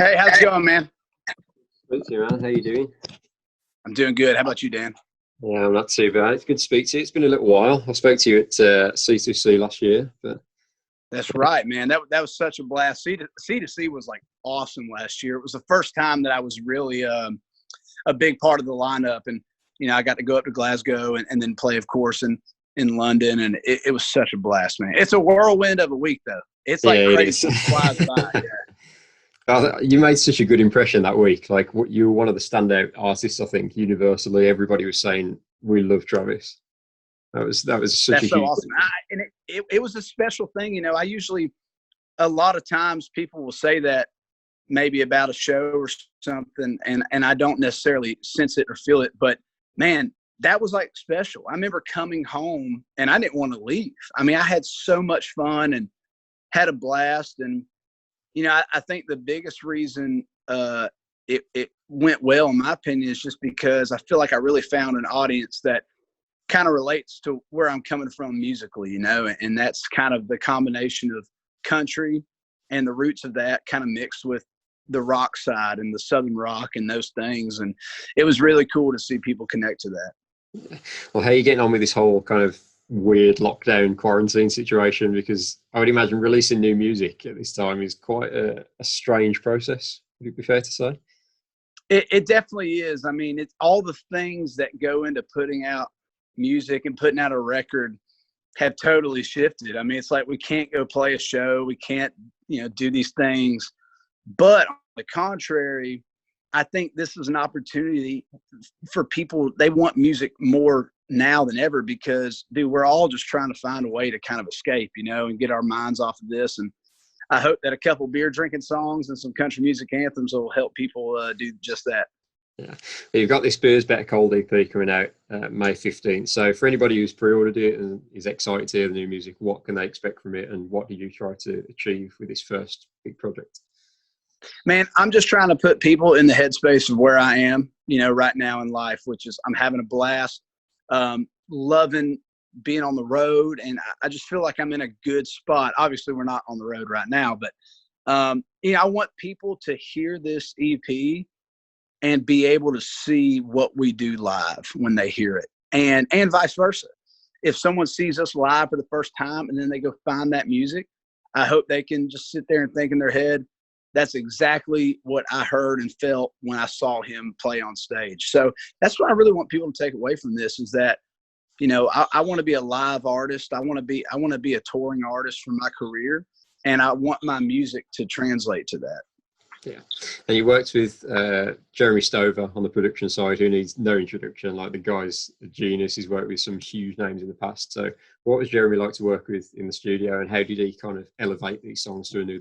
Hey, how's it going, man? Speak to you, man. How you doing? I'm doing good. How about you, Dan? Yeah, I'm not too bad. It's good to speak to you. It's been a little while. I spoke to you at C2C last year, but That's right, man. That was such a blast. C to C was like awesome last year. It was the first time that I was really a big part of the lineup, and I got to go up to Glasgow and then play, of course, in London, and it was such a blast, man. It's a whirlwind of a week, though. It's yeah, like it is. crazy. It flies by. Yeah. You made such a good impression that week. Like, you were one of the standout artists. I think universally, everybody was saying we love Travis. That was such a That's so huge. awesome. And it was a special thing. I usually, a lot of times people will say that maybe about a show or something, and I don't necessarily sense it or feel it, but man, that was like special. I remember coming home and I didn't want to leave. I mean, I had so much fun and had a blast. And I think the biggest reason it went well, in my opinion, is just because I feel like I really found an audience that kind of relates to where I'm coming from musically, and that's kind of the combination of country and the roots of that kind of mixed with the rock side and the Southern rock and those things. And it was really cool to see people connect to that. Well, how are you getting on with this whole kind of weird lockdown quarantine situation? Because I would imagine releasing new music at this time is quite a strange process. Would it be fair to say? It definitely is. I mean, it's all the things that go into putting out music and putting out a record have totally shifted. I mean, it's like we can't go play a show. We can't, do these things. But on the contrary, I think this is an opportunity for people. They want music more now than ever because, dude, we're all just trying to find a way to kind of escape, and get our minds off of this. And I hope that a couple beer drinking songs and some country music anthems will help people do just that. Yeah, you've got this Beers Better Cold EP coming out May 15th. So for anybody who's pre-ordered it and is excited to hear the new music, what can they expect from it, and what did you try to achieve with this first big project? Man, I'm just trying to put people in the headspace of where I am, right now in life, which is I'm having a blast, loving being on the road, and I just feel like I'm in a good spot. Obviously, we're not on the road right now, but I want people to hear this EP and be able to see what we do live when they hear it, and vice versa. If someone sees us live for the first time and then they go find that music, I hope they can just sit there and think in their head, that's exactly what I heard and felt when I saw him play on stage. So that's what I really want people to take away from this, is that, I want to be a live artist. I want to be a touring artist for my career, and I want my music to translate to that. Yeah, and you worked with Jeremy Stover on the production side, who needs no introduction. Like, the guy's a genius. He's worked with some huge names in the past. So what was Jeremy like to work with in the studio, and how did he kind of elevate these songs to a new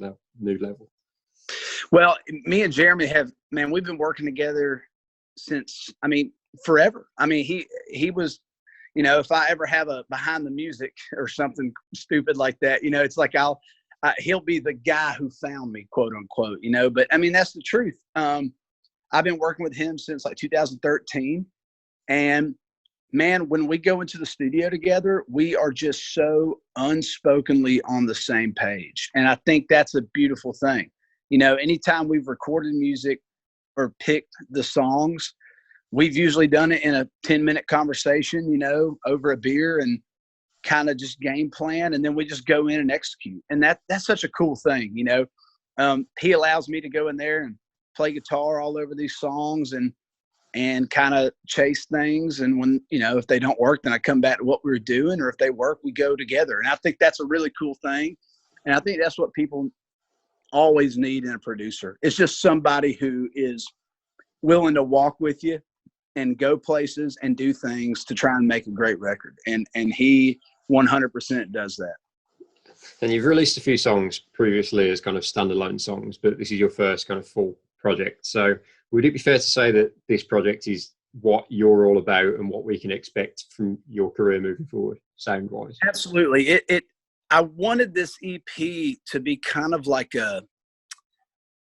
level? Well, me and Jeremy we've been working together since, forever. I mean, he was, if I ever have a behind the music or something stupid like that, it's like he'll be the guy who found me, quote unquote, but I mean, that's the truth. I've been working with him since like 2013. And man, when we go into the studio together, we are just so unspokenly on the same page. And I think that's a beautiful thing. Anytime we've recorded music or picked the songs, we've usually done it in a 10-minute conversation, over a beer, and kind of just game plan, and then we just go in and execute. And that's such a cool thing. He allows me to go in there and play guitar all over these songs and kind of chase things. And when, if they don't work, then I come back to what we were doing, or if they work, we go together. And I think that's a really cool thing. And I think that's what people always need in a producer. It's just somebody who is willing to walk with you and go places and do things to try and make a great record. And he 100% does that. And you've released a few songs previously as kind of standalone songs, but this is your first kind of full project. So would it be fair to say that this project is what you're all about and what we can expect from your career moving forward, sound-wise? Absolutely. I wanted this EP to be kind of like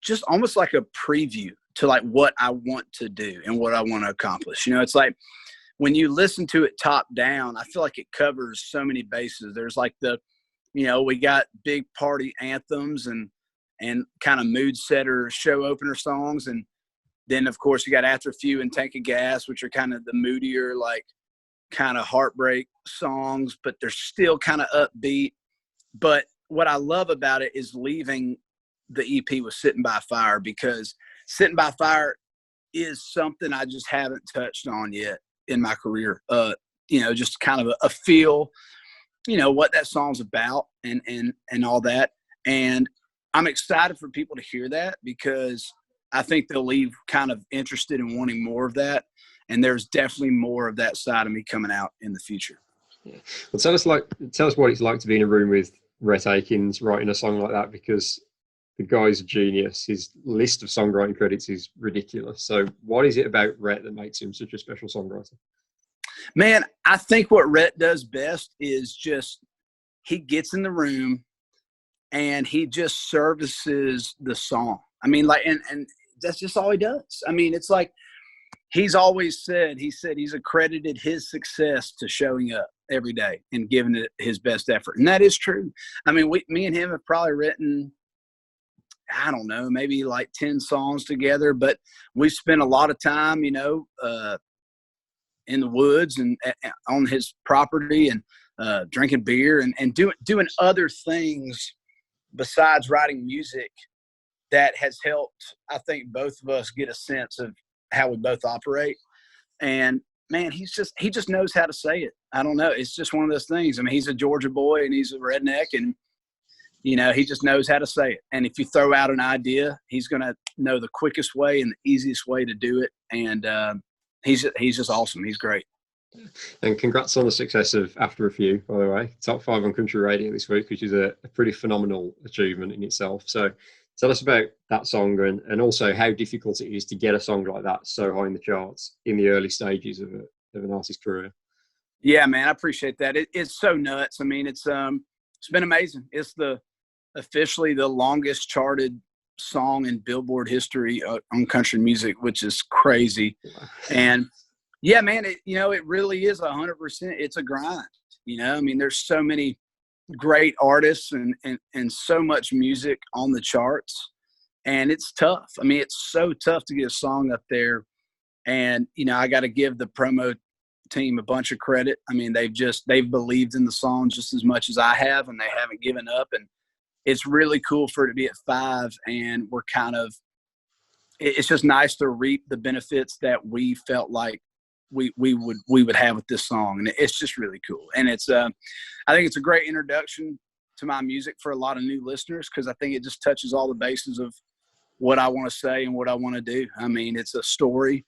just almost like a preview to like what I want to do and what I want to accomplish. It's like when you listen to it top down, I feel like it covers so many bases. There's like we got big party anthems, and and kind of mood setter show opener songs. And then of course you got After a Few and Tank of Gas, which are kind of the moodier, like kind of heartbreak songs, but they're still kind of upbeat. But what I love about it is leaving the EP with Sitting by Fire, because Sitting by Fire is something I just haven't touched on yet in my career. Just kind of a feel, what that song's about and all that. And I'm excited for people to hear that, because I think they'll leave kind of interested in wanting more of that. And there's definitely more of that side of me coming out in the future. Yeah. Well, tell us what it's like to be in a room with Rhett Akins writing a song like that, because the guy's a genius. His list of songwriting credits is ridiculous. So what is it about Rhett that makes him such a special songwriter? Man, I think what Rhett does best is just he gets in the room and he just services the song. I mean, like, and that's just all he does. I mean, it's like he's always said, he's accredited his success to showing up every day and giving it his best effort. And that is true. I mean, me and him have probably written, I don't know, maybe like 10 songs together, but we spent a lot of time, in the woods and on his property and drinking beer and doing other things besides writing music that has helped, I think, both of us get a sense of how we both operate. And man, he just knows how to say it. I don't know. It's just one of those things. I mean, he's a Georgia boy and he's a redneck, and he just knows how to say it. And if you throw out an idea, he's going to know the quickest way and the easiest way to do it. And he's just awesome. He's great. And congrats on the success of After a Few, by the way. Top 5 on country radio this week, which is a pretty phenomenal achievement in itself. So tell us about that song and also how difficult it is to get a song like that so high in the charts in the early stages of an artist's career. Yeah, man, I appreciate that. It's so nuts. I mean, it's been amazing. It's officially the longest charted song in Billboard history on country music, which is crazy. And yeah, man, it really is 100%. It's a grind. I mean, there's so many great artists and so much music on the charts, and it's tough. I mean, it's so tough to get a song up there. And, I got to give the promo team a bunch of credit. I mean, they've believed in the song just as much as I have, and they haven't given up. And it's really cool for it to be at 5, and we're it's just nice to reap the benefits that we felt like we would have with this song. And it's just really cool. And it's I think it's a great introduction to my music for a lot of new listeners, because I think it just touches all the bases of what I want to say and what I want to do. I mean, it's a story,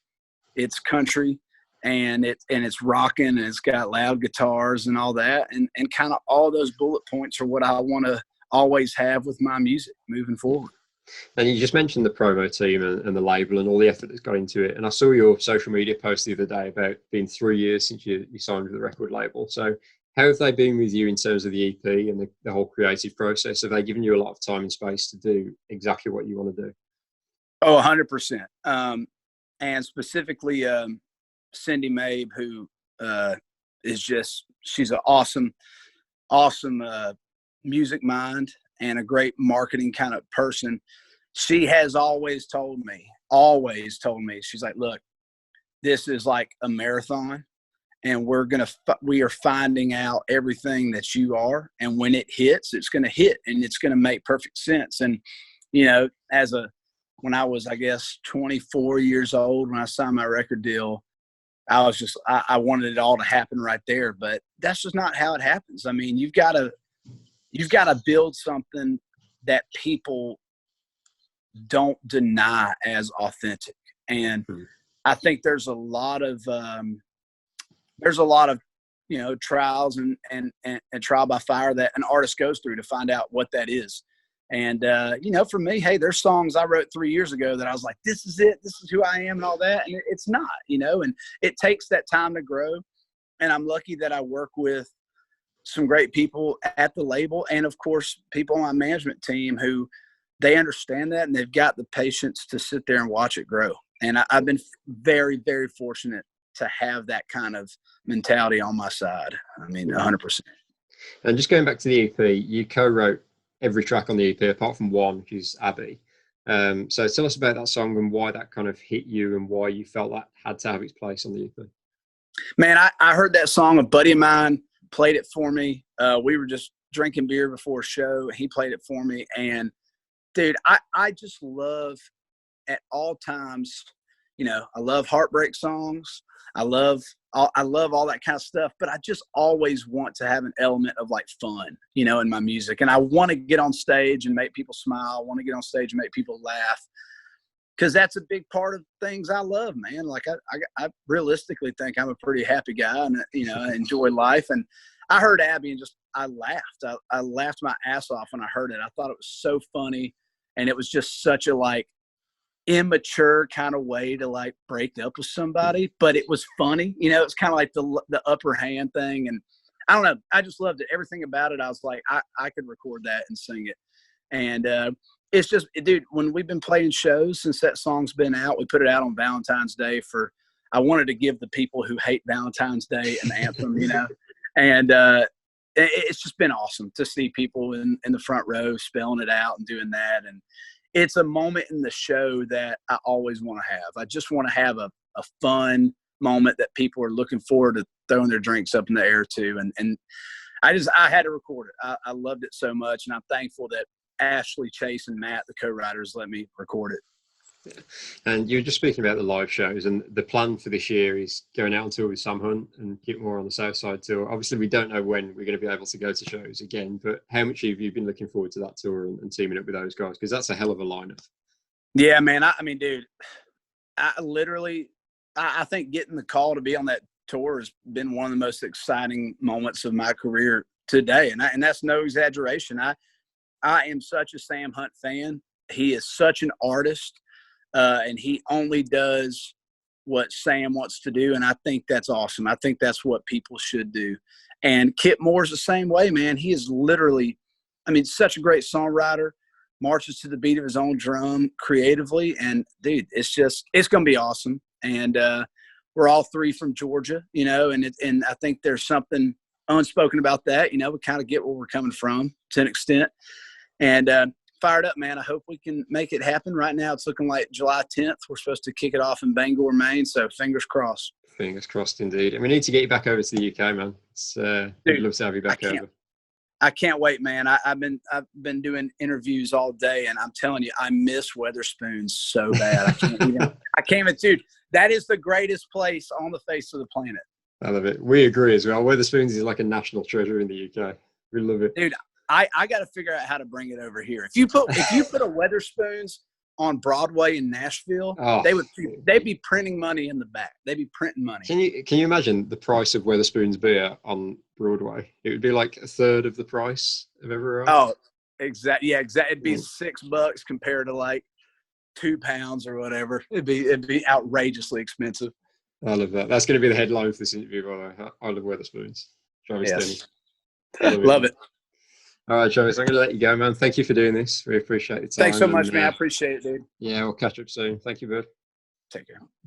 it's country, and it's rocking, and it's got loud guitars and all that, and kind of all those bullet points are what I want to always have with my music moving forward. And you just mentioned the promo team and the label and all the effort that's got into it. And I saw your social media post the other day about being 3 years since you signed with the record label. So how have they been with you in terms of the EP and the whole creative process? Have they given you a lot of time and space to do exactly what you want to do? Oh, 100%. And specifically Cindy Mabe, who she's an awesome music mind and a great marketing kind of person. She has always told me, she's like, look, this is like a marathon, and we are finding out everything that you are. And when it hits, it's going to hit, and it's going to make perfect sense. And, when I was, I guess, 24 years old, when I signed my record deal, I wanted it all to happen right there, but that's just not how it happens. I mean, you've got to build something that people don't deny as authentic. And I think there's a lot of trials and trial by fire that an artist goes through to find out what that is. And, for me, hey, there's songs I wrote 3 years ago that I was like, this is it, this is who I am and all that. And it's not, and it takes that time to grow. And I'm lucky that I work with some great people at the label, and of course people on my management team who they understand that, and they've got the patience to sit there and watch it grow. And I've been very, very fortunate to have that kind of mentality on my side. I mean, 100%. And just going back to the EP, you co-wrote every track on the EP apart from one, which is Abbey. So tell us about that song and why that kind of hit you and why you felt that had to have its place on the EP. Man, I heard that song. A buddy of mine played it for me. We were just drinking beer before a show. He played it for me. And, dude, I just love at all times, you know, I love heartbreak songs. I love all that kind of stuff. But I just always want to have an element of, like, fun, you know, in my music. And I want to get on stage and make people smile. I want to get on stage and make people laugh. Because that's a big part of things I love, man. Like I realistically think I'm a pretty happy guy, and you know, I enjoy life. And I heard Abby, and I laughed. I laughed my ass off when I heard it. I thought it was so funny, and it was just such a like immature kind of way to like break up with somebody, but it was funny. You know, it's kind of like the upper hand thing, and I don't know. I just loved it. Everything about it. I was like, I could record that and sing it, and it's just, dude, when we've been playing shows since that song's been out, we put it out on Valentine's Day I wanted to give the people who hate Valentine's Day an anthem, you know, and it's just been awesome to see people in the front row spelling it out and doing that. And it's a moment in the show that I always want to have. I just want to have a fun moment that people are looking forward to throwing their drinks up in the air to. And I had to record it. I loved it so much. And I'm thankful that Ashley, Chase, and Matt, the co-writers, let me record it. Yeah. And you were just speaking about the live shows, and the plan for this year is going out on tour with Sam Hunt and keep more on the South Side tour. Obviously, we don't know when we're going to be able to go to shows again, but how much have you been looking forward to that tour and teaming up with those guys? Because that's a hell of a lineup. Yeah, man. I mean, dude, I think getting the call to be on that tour has been one of the most exciting moments of my career today, and that's no exaggeration. I am such a Sam Hunt fan. He is such an artist, and he only does what Sam wants to do, and I think that's awesome. I think that's what people should do. And Kip Moore's the same way, man. He is literally, I mean, such a great songwriter, marches to the beat of his own drum creatively, and, dude, it's going to be awesome. And we're all three from Georgia, you know, and I think there's something unspoken about that. You know, we kind of get where we're coming from to an extent. And fired up, man. I hope we can make it happen. Right now, it's looking like July 10th. We're supposed to kick it off in Bangor, Maine. So fingers crossed. Fingers crossed, indeed. And we need to get you back over to the UK, man. We'd love to have you back over. I can't wait, man. I've been doing interviews all day, and I'm telling you, I miss Weatherspoons so bad. I can't even, dude. That is the greatest place on the face of the planet. I love it. We agree as well. Weatherspoons is like a national treasure in the UK. We love it, dude. I got to figure out how to bring it over here. If you put a Weatherspoons on Broadway in Nashville, they'd be printing money in the back. They'd be printing money. Can you imagine the price of Weatherspoons beer on Broadway? It would be like a third of the price of everywhere else. Oh, exactly. Yeah, exactly. It'd be $6 compared to like £2 or whatever. It'd be outrageously expensive. I love that. That's going to be the headline for this interview, by the way. I love Weatherspoons. Travis Denny. Love it. All right, Travis, I'm going to let you go, man. Thank you for doing this. We appreciate the time. Thanks so much, man. I appreciate it, dude. Yeah, we'll catch up soon. Thank you, bud. Take care.